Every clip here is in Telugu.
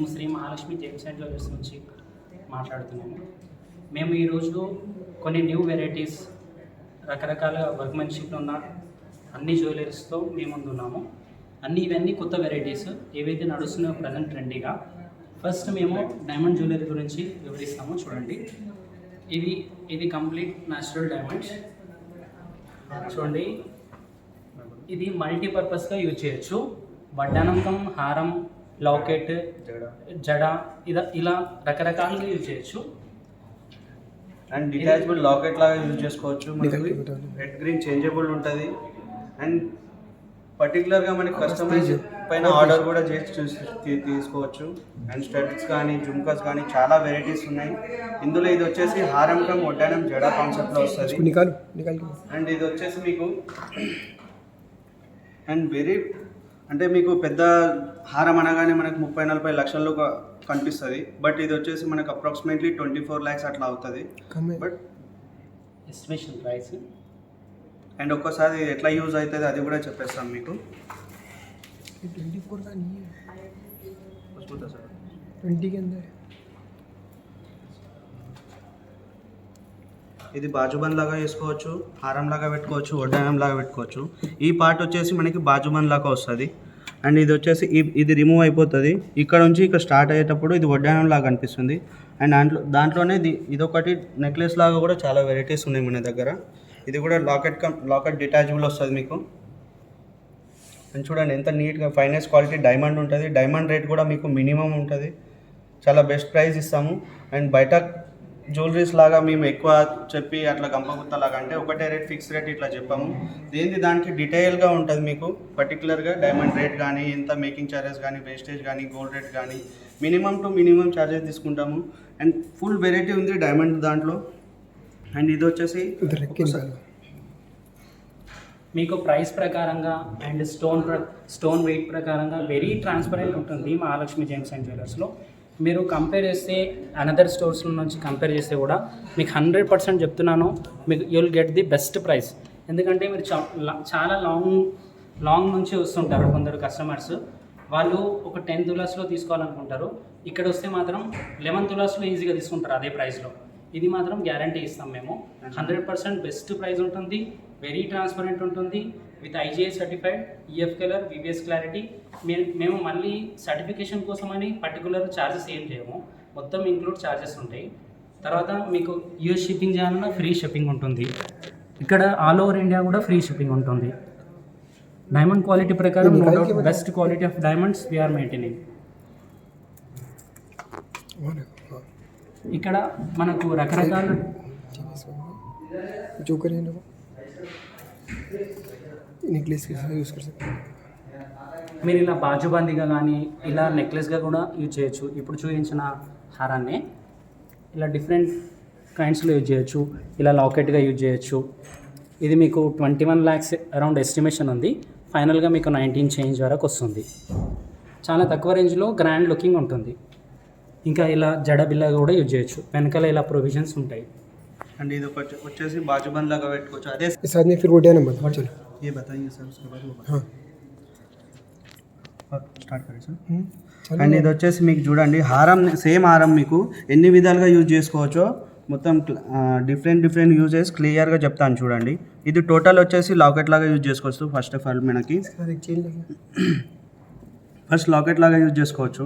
మేము Sri Mahalakshmi gems and jewellers నుంచి మాట్లాడుతున్నాము. మేము ఈరోజు కొన్ని న్యూ వెరైటీస్ రకరకాల వర్క్మెన్షిప్లో ఉన్న అన్ని జ్యువెలరీస్తో మేము ముందున్నాము. ఇవన్నీ కొత్త వెరైటీస్ ఏవైతే నడుస్తున్నాయో ప్రజెంట్ ట్రెండీగా. ఫస్ట్ మేము డైమండ్ జ్యువెలరీ గురించి వివరిస్తాము. చూడండి, ఇది కంప్లీట్ న్యాచురల్ డైమండ్స్. చూడండి, ఇది మల్టీపర్పస్గా యూజ్ చేయొచ్చు. వడ్డానంకం, హారం, లాకెట్, జడ ఇలా రకరకాలుగా యూజ్ చేయొచ్చు. అండ్ డిటాచబుల్ లాకెట్ లాగా యూజ్ చేసుకోవచ్చు. రెడ్ గ్రీన్ చేంజబుల్ ఉంటుంది. అండ్ పర్టికులర్గా మనకి కస్టమైజ్ పైన ఆర్డర్ కూడా చేసి తీసుకోవచ్చు. అండ్ స్టడ్స్ కానీ జుమ్కాస్ కానీ చాలా వెరైటీస్ ఉన్నాయి ఇందులో. ఇది వచ్చేసి హారంకం, వడ్డానం, జడ కాన్సెప్ట్లో వస్తుంది. అండ్ ఇది వచ్చేసి మీకు అంటే మీకు పెద్ద హారం అనగానే మనకు 30-40 లక్షల్లో కనిపిస్తుంది. బట్ ఇది వచ్చేసి మనకు అప్రాక్సిమేట్లీ 24 lakhs అట్లా అవుతుంది. But estimation price. అండ్ ఒక్కసారి ఎట్లా యూజ్ అవుతుంది అది కూడా చెప్పేస్తాం మీకు. 24 का नहीं है, 20 के अंदर. ఇది బాజుబంద్ లాగా వేసుకోవచ్చు, హారం లాగా పెట్టుకోవచ్చు, వడ్డానం లాగా పెట్టుకోవచ్చు. ఈ పార్ట్ వచ్చేసి మనకి బాజుబంద్ లాగా వస్తుంది. అండ్ ఇది వచ్చేసి ఇది రిమూవ్ అయిపోతుంది. ఇక్కడ నుంచి ఇక్కడ స్టార్ట్ అయ్యేటప్పుడు ఇది వడ్డానం లాగా అనిపిస్తుంది. అండ్ దాంట్లోనే ఇదొకటి నెక్లెస్ లాగా కూడా చాలా వెరైటీస్ ఉన్నాయి మన దగ్గర. ఇది కూడా లాకెట్ డిటాచబుల్ వస్తుంది మీకు. అండ్ చూడండి ఎంత నీట్గా ఫైనెస్ట్ క్వాలిటీ డైమండ్ ఉంటుంది. డైమండ్ రేట్ కూడా మీకు మినిమం ఉంటుంది. చాలా బెస్ట్ ప్రైస్ ఇస్తాము. అండ్ బయట జ్యువెలరీస్ లాగా మేము ఎక్కువ చెప్పి అట్లా గంపగుత్తలాగా అంటే ఒకటే రేట్, ఫిక్స్ రేట్ ఇట్లా చెప్పాము. దానికి డీటెయిల్గా ఉంటుంది మీకు. పర్టికులర్గా డైమండ్ రేట్ కానీ, ఎంత మేకింగ్ ఛార్జెస్ కానీ, వేస్టేజ్ కానీ, గోల్డ్ రేట్ కానీ మినిమం టు మినిమం ఛార్జెస్ తీసుకుంటాము. అండ్ ఫుల్ వెరైటీ ఉంది డైమండ్ దాంట్లో. అండ్ ఇది వచ్చేసి మీకు ప్రైస్ ప్రకారంగా అండ్ స్టోన్ వెయిట్ ప్రకారంగా వెరీ ట్రాన్స్పరెంట్ ఉంటుంది మహాలక్ష్మి జేమ్స్ అండ్ జ్యువెలర్స్లో. మీరు కంపేర్ చేస్తే అనదర్ స్టోర్స్ నుంచి కంపేర్ చేస్తే కూడా మీకు 100% చెప్తున్నాను, మీకు you'll get the best price. ఎందుకంటే మీరు చాలా లాంగ్ నుంచి వస్తుంటారు కొందరు కస్టమర్స్. వాళ్ళు ఒక 10 తులాస్లో తీసుకోవాలనుకుంటారు. ఇక్కడ వస్తే మాత్రం 11 తులాస్లో ఈజీగా తీసుకుంటారు అదే ప్రైస్లో. ఇది మాత్రం గ్యారంటీ ఇస్తాం మేము. 100% బెస్ట్ ప్రైస్ ఉంటుంది, వెరీ ట్రాన్స్పరెంట్ ఉంటుంది, with IGI certified, EF colour, VBS clarity. మేము మళ్ళీ సర్టిఫికేషన్ కోసమని పర్టికులర్ ఛార్జెస్ ఏం చేయము, మొత్తం ఇంక్లూడ్ ఛార్జెస్ ఉంటాయి. తర్వాత మీకు US షిప్పింగ్ చేయాలన్నా ఫ్రీ షిప్పింగ్ ఉంటుంది. ఇక్కడ ఆల్ ఓవర్ ఇండియా కూడా ఫ్రీ షిప్పింగ్ ఉంటుంది. డైమండ్ క్వాలిటీ ప్రకారం best quality of diamonds we're maintaining. ఇక్కడ మనకు రకరకాల మీరు ఇలా బాజుబందీగా కానీ ఇలా నెక్లెస్గా కూడా యూజ్ చేయొచ్చు. ఇప్పుడు చూపించిన హారాన్ని ఇలా డిఫరెంట్ కైండ్స్లో యూజ్ చేయొచ్చు. ఇలా లాకెట్గా యూజ్ చేయొచ్చు. ఇది మీకు 21 lakhs అరౌండ్ ఎస్టిమేషన్ ఉంది. ఫైనల్గా మీకు 19 చేంజ్ వరకు వస్తుంది. చాలా తక్కువ రేంజ్లో గ్రాండ్ లుకింగ్ ఉంటుంది. ఇంకా ఇలా జడ బిల్లగా కూడా యూజ్ చేయొచ్చు. వెనకాల ఇలా ప్రొవిజన్స్ ఉంటాయి. అండ్ ఇది వచ్చేసి బాజుబంద్ లాగా పెట్టుకోవచ్చు. అదే साथ में फिर वो डे नंबर चलो ये बताइए सर, उसके बाद वो हाँ స్టార్ట్ కరెక్ట్ సార్. అండ్ ఇది వచ్చేసి మీకు చూడండి హారం, సేమ్ హారం మీకు ఎన్ని విధాలుగా యూజ్ చేసుకోవచ్చో మొత్తం డిఫరెంట్ యూజెస్ క్లియర్గా చెప్తాను చూడండి. ఇది టోటల్ వచ్చేసి లాకెట్ లాగా యూజ్ చేసుకోవచ్చు. ఫస్ట్ ఆఫ్ ఆల్ మనకి ఫస్ట్ లాకెట్ లాగా యూజ్ చేసుకోవచ్చు.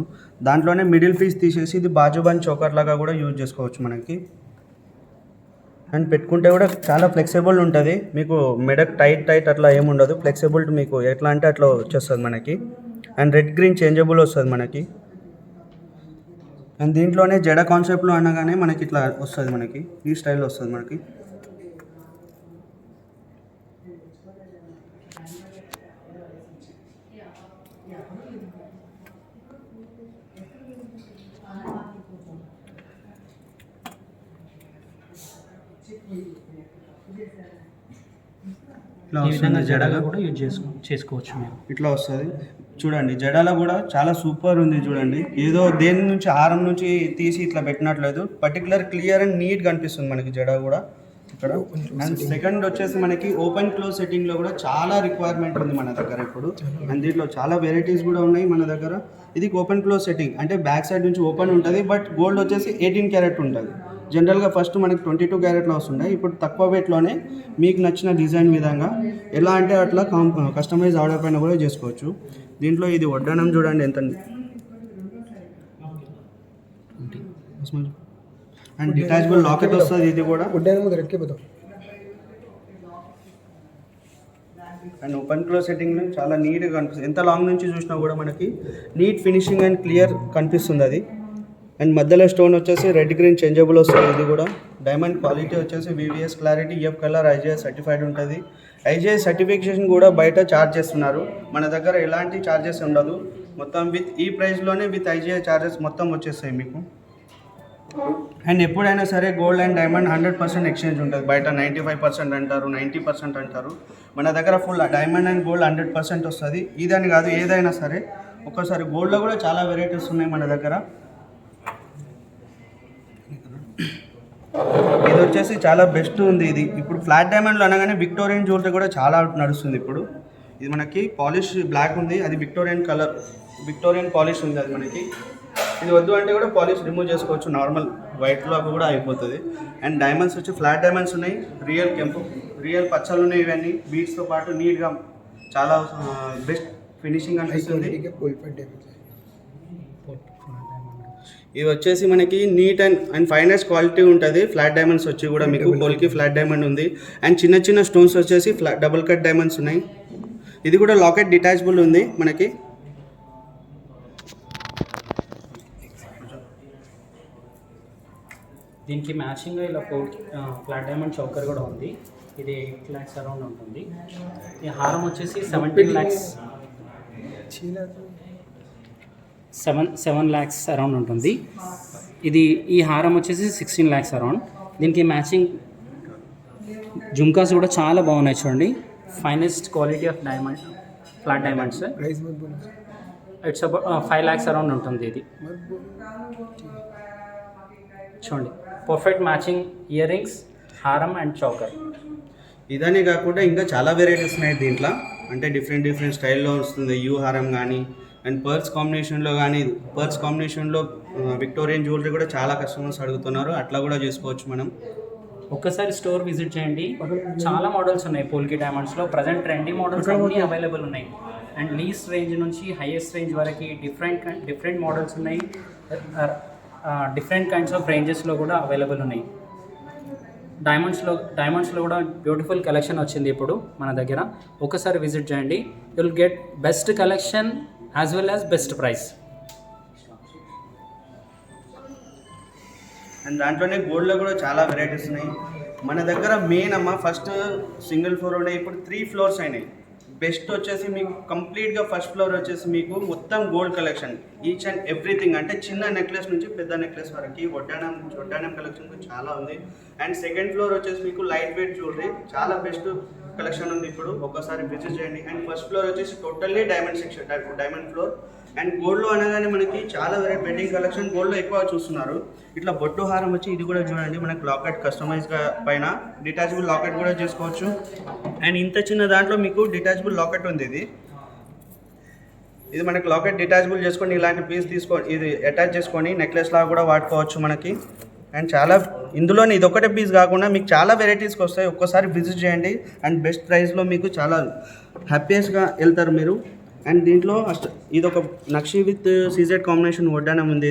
దాంట్లోనే మిడిల్ పీస్ తీసేసి ఇది బాజుబంద్ చోకర్ లాగా కూడా యూజ్ చేసుకోవచ్చు మనకి. అండ్ పెట్టుకుంటే కూడా చాలా ఫ్లెక్సిబుల్ ఉంటుంది. మీకు మెడక్ టైట్ అట్లా ఏముండదు. ఫ్లెక్సిబిలిటీ మీకు ఎట్లా అంటే అట్లా వచ్చేస్తుంది మనకి. అండ్ రెడ్ గ్రీన్ చేంజబుల్ వస్తుంది మనకి. అండ్ దీంట్లోనే జడ కాన్సెప్ట్లో అనగానే మనకి ఇట్లా వస్తుంది, మనకి ఈ స్టైల్లో వస్తుంది మనకి. ఈ విధంగా జడగా కూడా యూజ్ చేసుకోవచ్చు మేము. ఇట్లా వస్తుంది చూడండి. జడలో కూడా చాలా సూపర్ ఉంది చూడండి. ఏదో దేని నుంచి హారం నుంచి తీసి ఇట్లా పెట్టినట్లేదు. పర్టికులర్ క్లియర్ అండ్ నీట్గా అనిపిస్తుంది మనకి జడ కూడా ఇక్కడ. అండ్ సెకండ్ వచ్చేసి మనకి ఓపెన్ క్లోజ్ సెట్టింగ్లో కూడా చాలా రిక్వైర్మెంట్ ఉంది మన దగ్గర ఇప్పుడు. అండ్ దీంట్లో చాలా వెరైటీస్ కూడా ఉన్నాయి మన దగ్గర. ఇది ఓపెన్ క్లోజ్ సెట్టింగ్, అంటే బ్యాక్ సైడ్ నుంచి ఓపెన్ ఉంటుంది, బట్ గోల్డ్ వచ్చేసి 18 క్యారెట్ ఉంటుంది. జనరల్గా ఫస్ట్ మనకి 22 క్యారెట్లో వస్తుండే, ఇప్పుడు తక్కువ వెయిట్లోనే మీకు నచ్చిన డిజైన్ విధంగా ఎలా అంటే అట్లా కస్టమైజ్ ఆర్డర్ పైన కూడా చేసుకోవచ్చు. దీంట్లో ఇది వడ్డానం చూడండి ఎంత అండ్ డిటాచబుల్ లాకెట్ వస్తుంది. ఇది కూడా उड्डयन में रख के बताओ. అండ్ ఓపెన్ క్లోజ్ సెట్టింగ్ చాలా నీట్గా కనిపిస్తుంది. ఎంత లాంగ్ నుంచి చూసినా కూడా మనకి నీట్ ఫినిషింగ్ అండ్ క్లియర్ కనిపిస్తుంది అది. అండ్ మధ్యలో స్టోన్ వచ్చేసి రెడ్ గ్రీన్ చేంజబుల్ వస్తుంది. ఇది కూడా డైమండ్ క్వాలిటీ వచ్చేసి VVS clarity EF colour IGI certified ఉంటుంది. IGI సర్టిఫికేషన్ కూడా బయట ఛార్జ్ చేస్తున్నారు, మన దగ్గర ఎలాంటి ఛార్జెస్ ఉండదు. మొత్తం విత్ ఈ ప్రైస్లోనే విత్ IGI ఛార్జెస్ మొత్తం వచ్చేస్తాయి మీకు. అండ్ ఎప్పుడైనా సరే గోల్డ్ అండ్ డైమండ్ 100% ఎక్స్చేంజ్ ఉంటుంది. బయట 95% అంటారు, 90% అంటారు. మన దగ్గర ఫుల్ డైమండ్ అండ్ గోల్డ్ 100% వస్తుంది. ఇదని కాదు, ఏదైనా సరే. ఒక్కసారి గోల్డ్లో కూడా చాలా వెరైటీస్ ఉన్నాయి మన దగ్గర. ఇది వచ్చేసి చాలా బెస్ట్ ఉంది. ఇది ఇప్పుడు ఫ్లాట్ డైమండ్లో అనగానే విక్టోరియన్ జ్యువెలరీ కూడా చాలా నడుస్తుంది ఇప్పుడు. ఇది మనకి పాలిష్ బ్లాక్ ఉంది, అది విక్టోరియన్ కలర్, విక్టోరియన్ పాలిష్ ఉంది అది మనకి. ఇది వద్దు అంటే కూడా పాలిష్ రిమూవ్ చేసుకోవచ్చు, నార్మల్ వైట్లో కూడా అయిపోతుంది. అండ్ డైమండ్స్ వచ్చి ఫ్లాట్ డైమండ్స్ ఉన్నాయి, రియల్ కెంపు, రియల్ పచ్చలు ఉన్నాయి. ఇవన్నీ బీట్స్తో పాటు నీట్గా చాలా బెస్ట్ ఫినిషింగ్ అనిపిస్తుంది. ఇవి వచ్చేసి మనకి నీట్ అండ్ ఫైనెస్ట్ క్వాలిటీ ఉంటుంది. ఫ్లాట్ డైమండ్స్ వచ్చి కూడా మీకు పోల్కి ఫ్లాట్ డైమండ్ ఉంది. అండ్ చిన్న చిన్న స్టోన్స్ వచ్చేసి డబుల్ కట్ డైమండ్స్ ఉన్నాయి. ఇది కూడా లాకెట్ డిటాచబుల్ ఉంది మనకి. దీనికి మ్యాచింగ్గా ఇలా ఫ్లాట్ డైమండ్ చౌకర్ కూడా ఉంది. ఇది 8 lakhs అరౌండ్ ఉంటుంది. ఈ హారం వచ్చేసి 17 lakhs, 7 lakhs అరౌండ్ ఉంటుంది. ఈ హారం వచ్చేసి 16 lakhs అరౌండ్. దీనికి మ్యాచింగ్ జుమ్కాస్ కూడా చాలా బాగున్నాయి చూడండి. Finest quality of diamond, flat diamonds. Price मत बोलो. ఇట్స్ అబౌట్ 5 lakhs అరౌండ్ ఉంటుంది. ఇది చూడండి, పర్ఫెక్ట్ మ్యాచింగ్ ఇయర్ రింగ్స్, హారం అండ్ చౌకర్. ఇదనే కాకుండా ఇంకా చాలా వెరైటీస్ ఉన్నాయి దీంట్లో. అంటే డిఫరెంట్ స్టైల్లో వస్తుంది. యూ హారం కానీ అండ్ పర్ల్స్ కాంబినేషన్లో కానీ, పర్ల్స్ కాంబినేషన్లో విక్టోరియన్ జ్యువెలరీ కూడా చాలా కస్టమర్స్ అడుగుతున్నారు. అట్లా కూడా చేసుకోవచ్చు మనం. ఒక్కసారి స్టోర్ విజిట్ చేయండి, చాలా మోడల్స్ ఉన్నాయి పోల్కి డైమండ్స్లో. ప్రజెంట్ ట్రెండీ మోడల్స్ అన్నీ అవైలబుల్ ఉన్నాయి. అండ్ లీస్ట్ రేంజ్ నుంచి హైయెస్ట్ రేంజ్ వరకు డిఫరెంట్ మోడల్స్ ఉన్నాయి. డిఫరెంట్ కైండ్స్ ఆఫ్ రేంజెస్లో కూడా అవైలబుల్ ఉన్నాయి. డైమండ్స్లో కూడా బ్యూటిఫుల్ కలెక్షన్ వచ్చింది ఇప్పుడు మన దగ్గర. ఒకసారి విజిట్ చేయండి, you'll get best collection as well as best price. And దాంట్లోనే గోల్డ్లో కూడా చాలా వెరైటీస్ ఉన్నాయి మన దగ్గర. మెయిన్ అమ్మ ఫస్ట్ సింగిల్ ఫ్లోర్ ఉన్నాయి, ఇప్పుడు 3 floors అయినాయి. బెస్ట్ వచ్చేసి మీకు కంప్లీట్గా ఫస్ట్ ఫ్లోర్ వచ్చేసి మీకు మొత్తం gold collection, each and everything. అంటే చిన్న నెక్లెస్ నుంచి పెద్ద నెక్లెస్ వరకు వడ్డానం కలెక్షన్ చాలా ఉంది. అండ్ సెకండ్ ఫ్లోర్ వచ్చేసి మీకు లైట్ వెయిట్ జ్యువెలరీ చాలా బెస్ట్ కలెక్షన్ ఉంది ఇప్పుడు. ఒకసారి విజిట్ చేయండి. అండ్ ఫస్ట్ ఫ్లోర్ వచ్చేసి totally diamond section, diamond floor. And గోల్డ్లో అనగానే మనకి చాలా వెరైటీ వెడ్డింగ్ కలెక్షన్ గోల్డ్లో ఎక్కువ చూస్తున్నారు. ఇట్లా బొట్టు హారం వచ్చి ఇది కూడా చూడండి, మనకి లాకెట్ కస్టమైజ్గా పైన డిటాచబుల్ లాకెట్ కూడా చేసుకోవచ్చు. అండ్ ఇంత చిన్న దాంట్లో మీకు డిటాచబుల్ లాకెట్ ఉంది. ఇది మనకి లాకెట్ డిటాచబుల్ చేసుకొని ఇలాంటి పీస్ తీసుకొని ఇది అటాచ్ చేసుకొని నెక్లెస్ లాగా కూడా వాడుకోవచ్చు మనకి. అండ్ చాలా ఇందులోనే ఇది ఒకటే పీస్ కాకుండా మీకు చాలా వెరైటీస్కి వస్తాయి. ఒక్కసారి విజిట్ చేయండి. అండ్ బెస్ట్ ప్రైస్లో మీకు చాలా హ్యాపీయెస్ట్గా వెళ్తారు మీరు. అండ్ దీంట్లో ఇది ఒక నక్షి విత్ సీజెడ్ కాంబినేషన్ వడ్డానం ఉంది.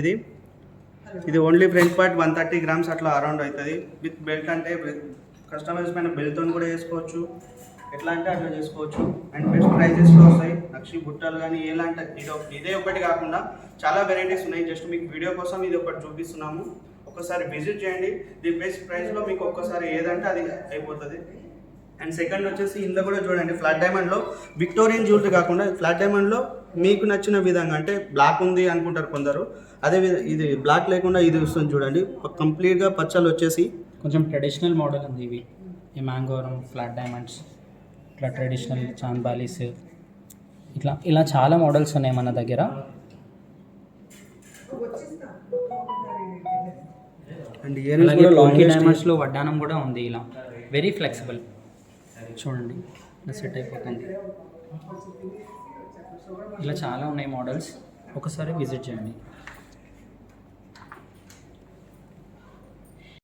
ఇది ఓన్లీ ఫ్రంట్ పార్ట్ 130 grams అట్లా అరౌండ్ అవుతుంది. విత్ బెల్ట్, అంటే కస్టమైజ్ పైన బెల్ట్తో కూడా వేసుకోవచ్చు, ఎట్లా అంటే అట్లా చేసుకోవచ్చు. అండ్ బెస్ట్ ప్రైజెస్లో వస్తాయి. నక్షి బుట్టలు కానీ ఎలాంటి ఇదే ఒకటి కాకుండా చాలా వెరైటీస్ ఉన్నాయి. జస్ట్ మీకు వీడియో కోసం ఇది ఒకటి చూపిస్తున్నాము. ఒక్కసారి విజిట్ చేయండి. ది బెస్ట్ ప్రైస్లో మీకు ఒక్కసారి ఏదంటే అది అయిపోతుంది. అండ్ సెకండ్ వచ్చేసి ఇందులో కూడా చూడండి, ఫ్లాట్ డైమండ్లో విక్టోరియన్ జ్యువెలరీ కాకుండా ఫ్లాట్ డైమండ్లో మీకు నచ్చిన విధంగా, అంటే బ్లాక్ ఉంది అనుకుంటారు కొందరు, అదే ఇది బ్లాక్ లేకుండా ఇది వస్తుంది చూడండి. కంప్లీట్గా పచ్చలు వచ్చేసి కొంచెం ట్రెడిషనల్ మోడల్ ఉంది. ఇవి ఈ మ్యాంగోరం, ఫ్లాట్ డైమండ్స్, ఇట్లా ట్రెడిషనల్ చాంద్బాలీస్, ఇలా చాలా మోడల్స్ ఉన్నాయి మన దగ్గర. అండ్ అలాగే లాంగ్ డైమండ్స్లో వడ్డానం కూడా ఉంది. ఇలా వెరీ ఫ్లెక్సిబుల్, చూడండి ఇలా సెట్ అయిపోతుంది. ఇలా చాలా ఉన్నాయి మోడల్స్. ఒకసారి విజిట్ చేయండి.